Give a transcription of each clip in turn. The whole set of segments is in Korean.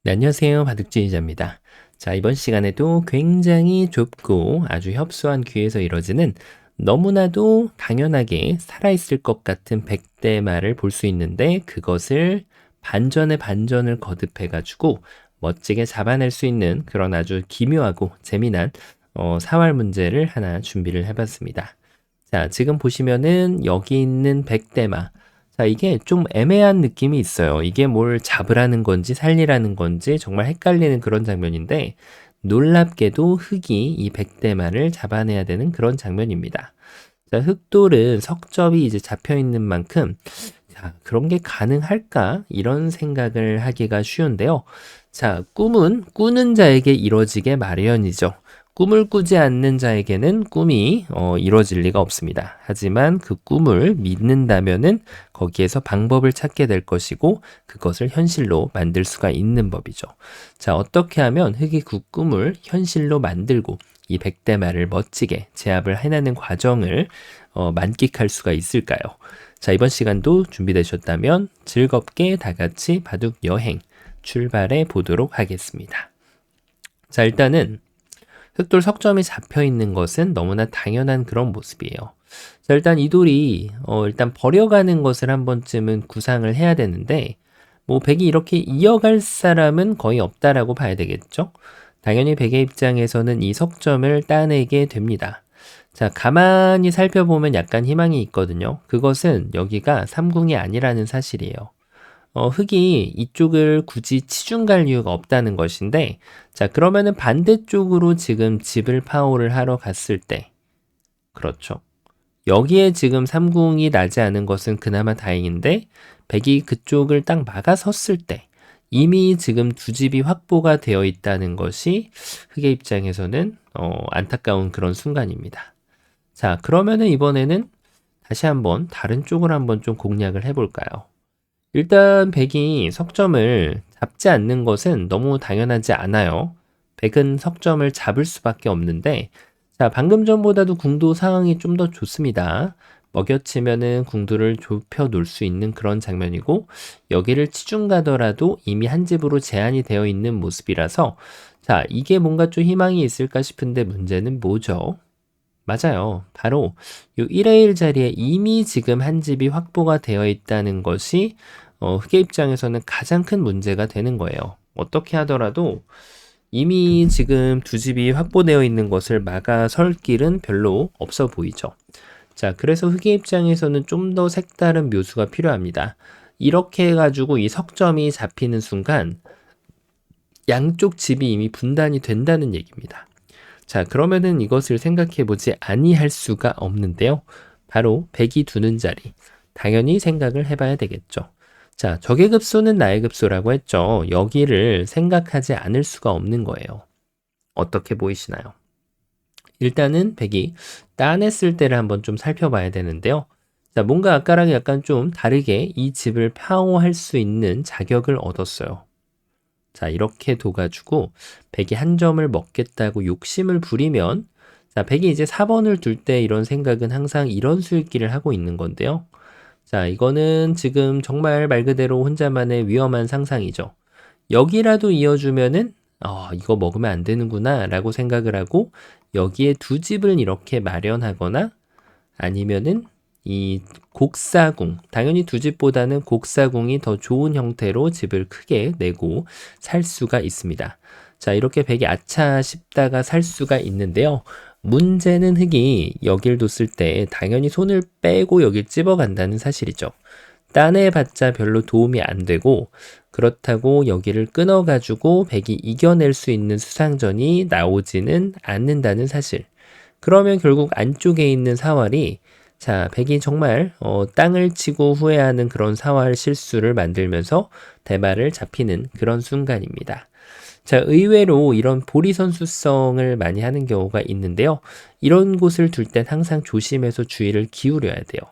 네, 안녕하세요. 바둑지휘자입니다. 자, 이번 시간에도 굉장히 좁고 아주 협소한 귀에서 이뤄지는 너무나도 당연하게 살아있을 것 같은 백대말을 볼 수 있는데 그것을 반전에 반전을 거듭해가지고 멋지게 잡아낼 수 있는 그런 아주 기묘하고 재미난 사활 문제를 하나 준비를 해봤습니다. 자, 지금 보시면은 여기 있는 백대마. 자, 이게 좀 애매한 느낌이 있어요. 이게 뭘 잡으라는 건지 살리라는 건지 정말 헷갈리는 그런 장면인데 놀랍게도 흑이 이 백대마를 잡아내야 되는 그런 장면입니다. 자, 흑돌은 석점이 이제 잡혀 있는 만큼 자, 그런 게 가능할까? 이런 생각을 하기가 쉬운데요. 자, 꿈은 꾸는 자에게 이루어지게 마련이죠. 꿈을 꾸지 않는 자에게는 꿈이 이루어질 리가 없습니다. 하지만 그 꿈을 믿는다면은 거기에서 방법을 찾게 될 것이고 그것을 현실로 만들 수가 있는 법이죠. 자, 어떻게 하면 흑이 그 꿈을 현실로 만들고 이 백대말을 멋지게 제압을 해내는 과정을 만끽할 수가 있을까요? 자, 이번 시간도 준비되셨다면 즐겁게 다 같이 바둑 여행 출발해 보도록 하겠습니다. 자, 일단은 흑돌 석점이 잡혀 있는 것은 너무나 당연한 그런 모습이에요. 자, 일단 이 돌이 일단 버려가는 것을 한 번쯤은 구상을 해야 되는데 뭐 백이 이렇게 이어갈 사람은 거의 없다라고 봐야 되겠죠. 당연히 백의 입장에서는 이 석점을 따내게 됩니다. 자, 가만히 살펴보면 약간 희망이 있거든요. 그것은 여기가 삼궁이 아니라는 사실이에요. 흑이 이쪽을 굳이 치중 갈 이유가 없다는 것인데, 자, 그러면은 반대쪽으로 지금 집을 파호를 하러 갔을 때, 그렇죠. 여기에 지금 삼궁이 나지 않은 것은 그나마 다행인데, 백이 그쪽을 딱 막아섰을 때, 이미 지금 두 집이 확보가 되어 있다는 것이 흑의 입장에서는 안타까운 그런 순간입니다. 자, 그러면은 이번에는 다시 한번 다른 쪽을 한번 좀 공략을 해볼까요? 일단 백이 석점을 잡지 않는 것은 너무 당연하지 않아요. 백은 석점을 잡을 수밖에 없는데, 자, 방금 전보다도 궁도 상황이 좀 더 좋습니다. 먹여치면은 궁도를 좁혀 놓을 수 있는 그런 장면이고, 여기를 치중 가더라도 이미 한 집으로 제한이 되어 있는 모습이라서, 자, 이게 뭔가 좀 희망이 있을까 싶은데 문제는 뭐죠? 맞아요. 바로 이 1의 1 자리에 이미 지금 한 집이 확보가 되어 있다는 것이 흑의 입장에서는 가장 큰 문제가 되는 거예요. 어떻게 하더라도 이미 지금 두 집이 확보되어 있는 것을 막아설 길은 별로 없어 보이죠. 자, 그래서 흑의 입장에서는 좀 더 색다른 묘수가 필요합니다. 이렇게 해가지고 이 석점이 잡히는 순간 양쪽 집이 이미 분단이 된다는 얘기입니다. 자, 그러면은 이것을 생각해 보지 아니할 수가 없는데요. 바로 백이 두는 자리. 당연히 생각을 해봐야 되겠죠. 자, 적의 급소는 나의 급소라고 했죠. 여기를 생각하지 않을 수가 없는 거예요. 어떻게 보이시나요? 일단은 백이 따냈을 때를 한번 좀 살펴봐야 되는데요. 자, 뭔가 아까랑 약간 좀 다르게 이 집을 파호할 수 있는 자격을 얻었어요. 자, 이렇게 둬가지고 백이 한 점을 먹겠다고 욕심을 부리면 자, 백이 이제 4번을 둘 때 이런 생각은 항상 이런 수익기를 하고 있는 건데요. 자, 이거는 지금 정말 말 그대로 혼자만의 위험한 상상이죠. 여기라도 이어주면은 이거 먹으면 안 되는구나 라고 생각을 하고 여기에 두 집을 이렇게 마련하거나 아니면은 이 곡사궁, 당연히 두 집보다는 곡사궁이 더 좋은 형태로 집을 크게 내고 살 수가 있습니다. 자, 이렇게 백이 아차 싶다가 살 수가 있는데요. 문제는 흑이 여길 뒀을 때 당연히 손을 빼고 여길 찝어간다는 사실이죠. 따내봤자 별로 도움이 안 되고 그렇다고 여기를 끊어가지고 백이 이겨낼 수 있는 수상전이 나오지는 않는다는 사실. 그러면 결국 안쪽에 있는 사활이 자, 백이 정말 땅을 치고 후회하는 그런 사활 실수를 만들면서 대마를 잡히는 그런 순간입니다. 자, 의외로 이런 보리 선수성을 많이 하는 경우가 있는데요. 이런 곳을 둘 땐 항상 조심해서 주의를 기울여야 돼요.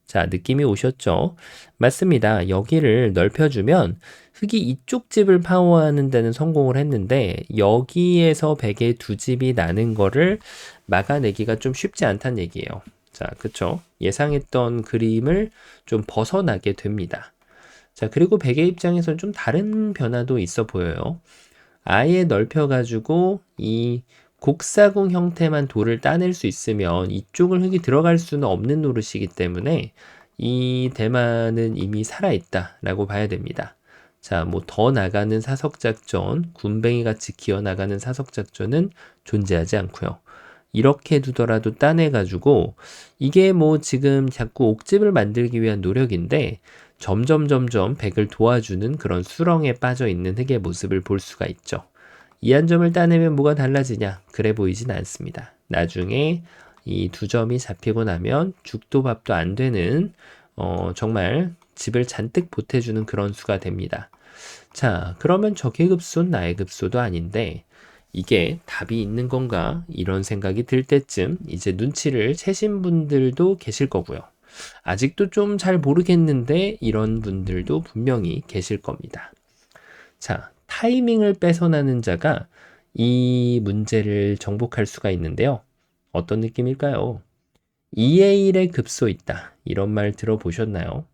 자, 느낌이 오셨죠? 맞습니다. 여기를 넓혀주면 흑이 이쪽 집을 파워하는 데는 성공을 했는데 여기에서 백의 두 집이 나는 거를 막아내기가 좀 쉽지 않다는 얘기예요. 자, 그쵸? 예상했던 그림을 좀 벗어나게 됩니다. 자, 그리고 백의 입장에선 좀 다른 변화도 있어 보여요. 아예 넓혀가지고 이 곡사공 형태만 돌을 따낼 수 있으면 이쪽을 흙이 들어갈 수는 없는 노릇이기 때문에 이 대만은 이미 살아있다라고 봐야 됩니다. 자, 뭐 더 나가는 사석작전, 군뱅이 같이 기어나가는 사석작전은 존재하지 않고요. 이렇게 두더라도 따내가지고 이게 뭐 지금 자꾸 옥집을 만들기 위한 노력인데 점점 백을 도와주는 그런 수렁에 빠져 있는 흙의 모습을 볼 수가 있죠. 이 한 점을 따내면 뭐가 달라지냐? 그래 보이진 않습니다. 나중에 이 두 점이 잡히고 나면 죽도 밥도 안 되는 정말 집을 잔뜩 보태주는 그런 수가 됩니다. 자, 그러면 저 계급수는 나의 급소도 아닌데 이게 답이 있는 건가? 이런 생각이 들 때쯤 이제 눈치를 채신 분들도 계실 거고요. 아직도 좀 잘 모르겠는데 이런 분들도 분명히 계실 겁니다. 자, 타이밍을 뺏어나는 자가 이 문제를 정복할 수가 있는데요. 어떤 느낌일까요? 2의 1에 급소 있다. 이런 말 들어보셨나요?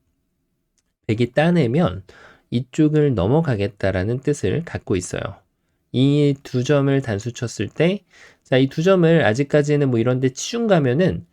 백이 따내면 이쪽을 넘어가겠다라는 뜻을 갖고 있어요. 이 두 점을 단수 쳤을 때, 자, 이 두 점을 아직까지는 뭐 이런데 치중 가면은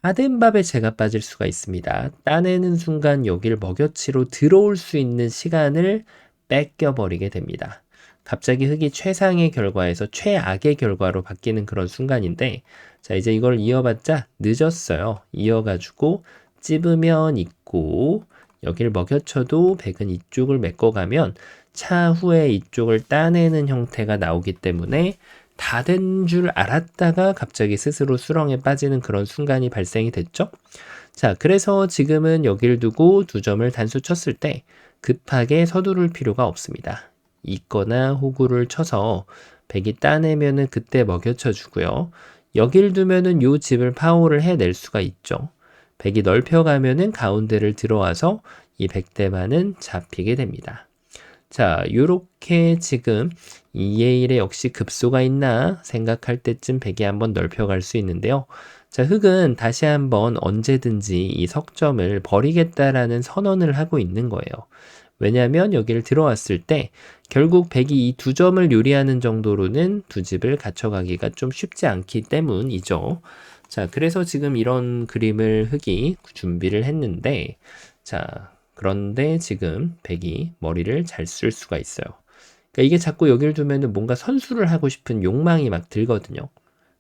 다 된 밥에 제가 빠질 수가 있습니다. 따내는 순간 여기를 먹여치로 들어올 수 있는 시간을 뺏겨버리게 됩니다. 갑자기 흙이 최상의 결과에서 최악의 결과로 바뀌는 그런 순간인데, 자, 이제 이걸 이어봤자 늦었어요. 이어가지고 찝으면 있고, 여기를 먹여쳐도 백은 이쪽을 메꿔가면 차후에 이쪽을 따내는 형태가 나오기 때문에 다 된 줄 알았다가 갑자기 스스로 수렁에 빠지는 그런 순간이 발생이 됐죠. 자, 그래서 지금은 여기를 두고 두 점을 단수 쳤을 때 급하게 서두를 필요가 없습니다. 있거나 호구를 쳐서 백이 따내면은 그때 먹여쳐 주고요. 여기를 두면은 요 집을 파호를 해낼 수가 있죠. 백이 넓혀가면은 가운데를 들어와서 이 백대만은 잡히게 됩니다. 자, 요렇게 지금 2의 1에 역시 급소가 있나 생각할 때쯤 백이 한번 넓혀갈 수 있는데요. 자, 흙은 다시 한번 언제든지 이 석점을 버리겠다라는 선언을 하고 있는 거예요. 왜냐하면 여기를 들어왔을 때 결국 백이 이 두 점을 요리하는 정도로는 두 집을 갖춰가기가 좀 쉽지 않기 때문이죠. 자, 그래서 지금 이런 그림을 흙이 준비를 했는데, 자, 그런데 지금 백이 머리를 잘 쓸 수가 있어요. 그러니까 이게 자꾸 여기를 두면은 뭔가 선수를 하고 싶은 욕망이 막 들거든요.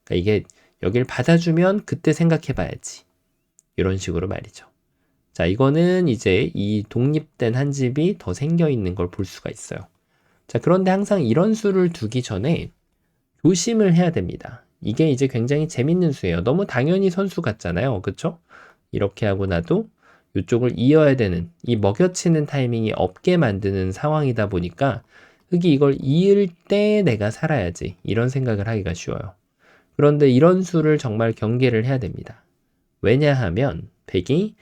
그러니까 이게 여기를 받아주면 그때 생각해봐야지. 이런 식으로 말이죠. 자, 이거는 이제 이 독립된 한 집이 더 생겨 있는 걸 볼 수가 있어요. 자, 그런데 항상 이런 수를 두기 전에 조심을 해야 됩니다. 이게 이제 굉장히 재밌는 수예요. 너무 당연히 선수 같잖아요. 그쵸? 이렇게 하고 나도 이쪽을 이어야 되는 이 먹여치는 타이밍이 없게 만드는 상황이다 보니까 흙이 이걸 이을 때 내가 살아야지 이런 생각을 하기가 쉬워요. 그런데 이런 수를 정말 경계를 해야 됩니다. 왜냐하면 흙이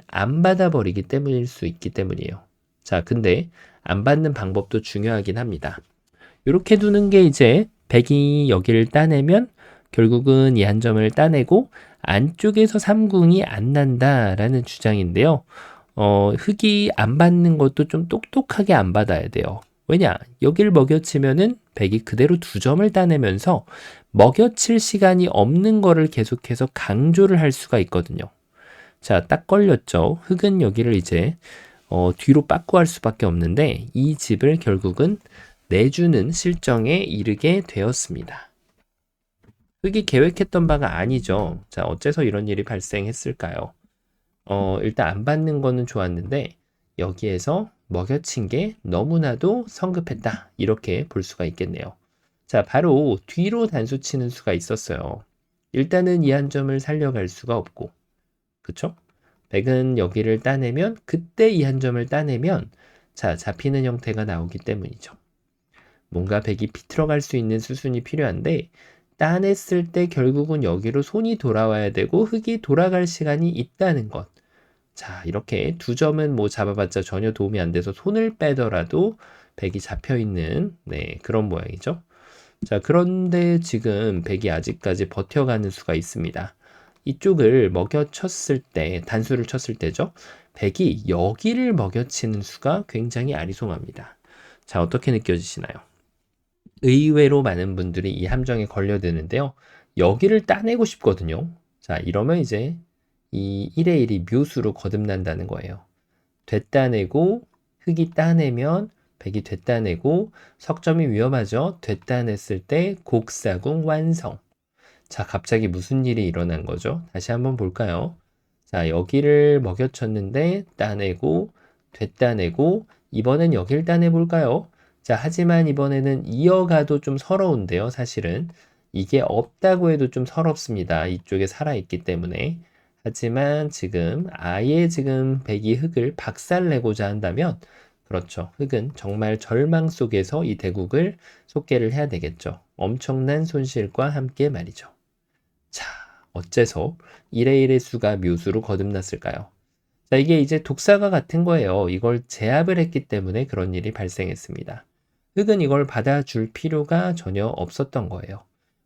안 받아버리기 때문일 수 있기 때문이에요. 자, 근데 안 받는 방법도 중요하긴 합니다. 이렇게 두는 게 이제 백이 여기를 따내면 결국은 이 한 점을 따내고 안쪽에서 삼궁이 안 난다라는 주장인데요. 흙이 안 받는 것도 좀 똑똑하게 안 받아야 돼요. 왜냐? 여기를 먹여치면은 백이 그대로 두 점을 따내면서 먹여칠 시간이 없는 거를 계속해서 강조를 할 수가 있거든요. 자, 딱 걸렸죠. 흙은 여기를 이제 뒤로 빠꾸할 수밖에 없는데 이 집을 결국은 내주는 실정에 이르게 되었습니다. 흙이 계획했던 바가 아니죠. 자, 어째서 이런 일이 발생했을까요? 일단 안 받는 거는 좋았는데 여기에서 먹여친 게 너무나도 성급했다. 이렇게 볼 수가 있겠네요. 자, 바로 뒤로 단수 치는 수가 있었어요. 일단은 이 한 점을 살려갈 수가 없고, 그쵸? 백은 여기를 따내면, 그때 이 한 점을 따내면, 자, 잡히는 형태가 나오기 때문이죠. 뭔가 백이 비틀어갈 수 있는 수순이 필요한데, 따냈을 때 결국은 여기로 손이 돌아와야 되고, 흙이 돌아갈 시간이 있다는 것. 자, 이렇게 두 점은 뭐 잡아봤자 전혀 도움이 안 돼서 손을 빼더라도 백이 잡혀있는, 네, 그런 모양이죠. 자, 그런데 지금 백이 아직까지 버텨가는 수가 있습니다. 이쪽을 먹여쳤을 때, 단수를 쳤을 때죠. 백이 여기를 먹여치는 수가 굉장히 아리송합니다. 자, 어떻게 느껴지시나요? 의외로 많은 분들이 이 함정에 걸려드는데요. 여기를 따내고 싶거든요. 자, 이러면 이제 이 1의 1이 묘수로 거듭난다는 거예요. 되따내고 흙이 따내면 백이 되따내고 석점이 위험하죠. 되따냈을 때 곡사궁 완성. 자, 갑자기 무슨 일이 일어난 거죠? 다시 한번 볼까요? 자, 여기를 먹여쳤는데 따내고 되따내고 이번엔 여길 따내볼까요? 자, 하지만 이번에는 이어가도 좀 서러운데요, 사실은. 이게 없다고 해도 좀 서럽습니다. 이쪽에 살아있기 때문에. 하지만 지금 아예 지금 백이 흙을 박살내고자 한다면 그렇죠. 흙은 정말 절망 속에서 이 대국을 속개를 해야 되겠죠. 엄청난 손실과 함께 말이죠. 자, 어째서 1의 1의 수가 묘수로 거듭났을까요? 자, 이게 이제 독사가 같은 거예요. 이걸 제압을 했기 때문에 그런 일이 발생했습니다. 흙은 이걸 받아줄 필요가 전혀 없었던 거예요.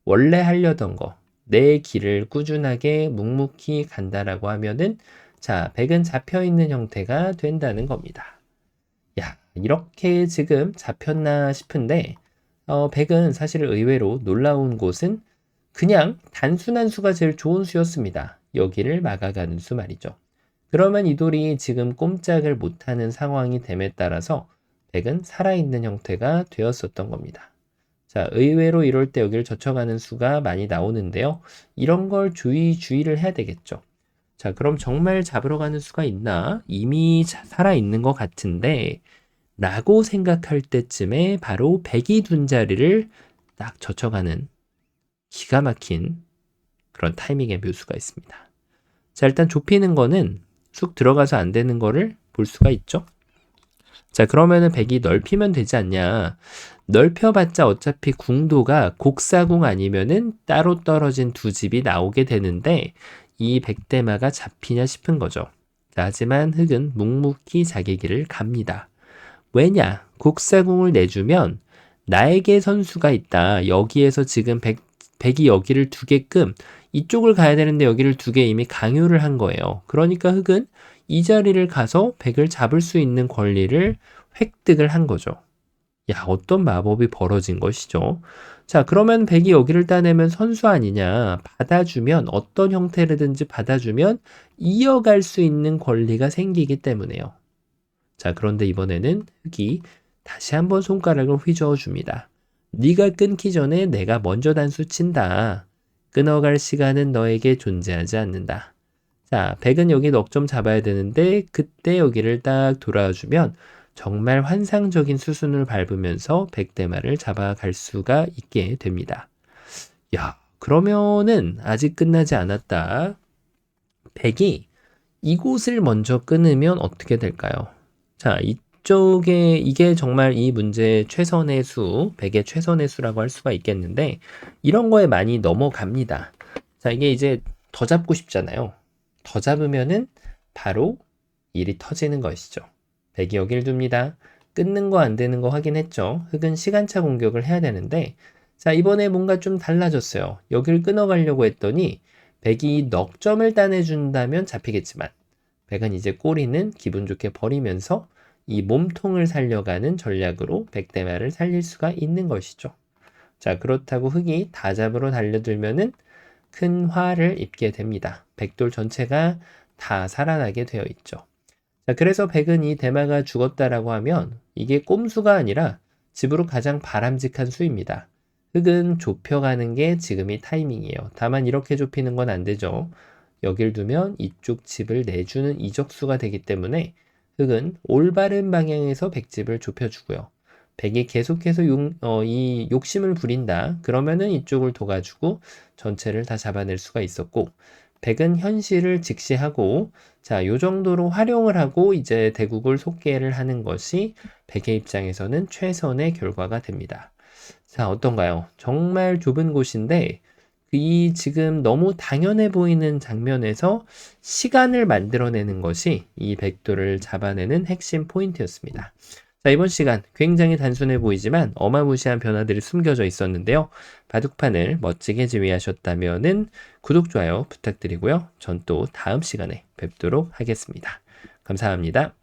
원래 하려던 거, 내 길을 꾸준하게 묵묵히 간다라고 하면은 자, 백은 잡혀있는 형태가 된다는 겁니다. 야, 이렇게 지금 잡혔나 싶은데 백은 사실 의외로 놀라운 곳은 그냥 단순한 수가 제일 좋은 수였습니다. 여기를 막아가는 수 말이죠. 그러면 이 돌이 지금 꼼짝을 못하는 상황이 됨에 따라서 백은 살아있는 형태가 되었었던 겁니다. 자, 의외로 이럴 때 여기를 젖혀가는 수가 많이 나오는데요. 이런 걸 주의를 해야 되겠죠. 자, 그럼 정말 잡으러 가는 수가 있나? 이미 살아있는 것 같은데 라고 생각할 때쯤에 바로 백이 둔 자리를 딱 젖혀가는 기가 막힌 그런 타이밍의 묘수가 있습니다. 자, 일단 좁히는 거는 쑥 들어가서 안 되는 거를 볼 수가 있죠. 자, 그러면은 백이 넓히면 되지 않냐. 넓혀봤자 어차피 궁도가 곡사궁 아니면은 따로 떨어진 두 집이 나오게 되는데 이 백대마가 잡히냐 싶은 거죠. 자, 하지만 흙은 묵묵히 자기 길을 갑니다. 왜냐? 곡사궁을 내주면 나에게 선수가 있다. 여기에서 지금 백이 여기를 두게끔 이쪽을 가야 되는데 여기를 두게 이미 강요를 한 거예요. 그러니까 흙은 이 자리를 가서 백을 잡을 수 있는 권리를 획득을 한 거죠. 야, 어떤 마법이 벌어진 것이죠. 자, 그러면 백이 여기를 따내면 선수 아니냐. 받아주면 어떤 형태로든지 받아주면 이어갈 수 있는 권리가 생기기 때문에요. 자, 그런데 이번에는 흙이 다시 한번 손가락을 휘저어 줍니다. 네가 끊기 전에 내가 먼저 단수 친다. 끊어갈 시간은 너에게 존재하지 않는다. 자, 백은 여기 넉 점 잡아야 되는데 그때 여기를 딱 돌아주면 정말 환상적인 수순을 밟으면서 백대마를 잡아갈 수가 있게 됩니다. 야, 그러면은 아직 끝나지 않았다. 백이 이곳을 먼저 끊으면 어떻게 될까요? 자, 이쪽에 이게 정말 이 문제의 최선의 수, 백의 최선의 수라고 할 수가 있겠는데 이런 거에 많이 넘어갑니다. 자, 이게 이제 더 잡고 싶잖아요. 더 잡으면은 바로 일이 터지는 것이죠. 백이 여기를 둡니다. 끊는 거 안 되는 거 확인했죠. 흙은 시간차 공격을 해야 되는데 자, 이번에 뭔가 좀 달라졌어요. 여기를 끊어가려고 했더니 백이 넉 점을 따내준다면 잡히겠지만 백은 이제 꼬리는 기분 좋게 버리면서 이 몸통을 살려가는 전략으로 백대마를 살릴 수가 있는 것이죠. 자, 그렇다고 흙이 다 잡으러 달려들면은 큰 화를 입게 됩니다. 백돌 전체가 다 살아나게 되어 있죠. 자, 그래서 백은 이 대마가 죽었다라고 하면 이게 꼼수가 아니라 집으로 가장 바람직한 수입니다. 흙은 좁혀가는 게 지금이 타이밍이에요. 다만 이렇게 좁히는 건 안 되죠. 여길 두면 이쪽 집을 내주는 이적수가 되기 때문에 흙은 올바른 방향에서 백집을 좁혀주고요. 백이 계속해서 이 욕심을 부린다. 그러면은 이쪽을 도가지고 전체를 다 잡아낼 수가 있었고 백은 현실을 직시하고 자, 요 정도로 활용을 하고 이제 대국을 속개를 하는 것이 백의 입장에서는 최선의 결과가 됩니다. 자, 어떤가요? 정말 좁은 곳인데 이 지금 너무 당연해 보이는 장면에서 시간을 만들어내는 것이 이 백도를 잡아내는 핵심 포인트였습니다. 자, 이번 시간 굉장히 단순해 보이지만 어마무시한 변화들이 숨겨져 있었는데요. 바둑판을 멋지게 지휘하셨다면은 구독, 좋아요 부탁드리고요. 전 또 다음 시간에 뵙도록 하겠습니다. 감사합니다.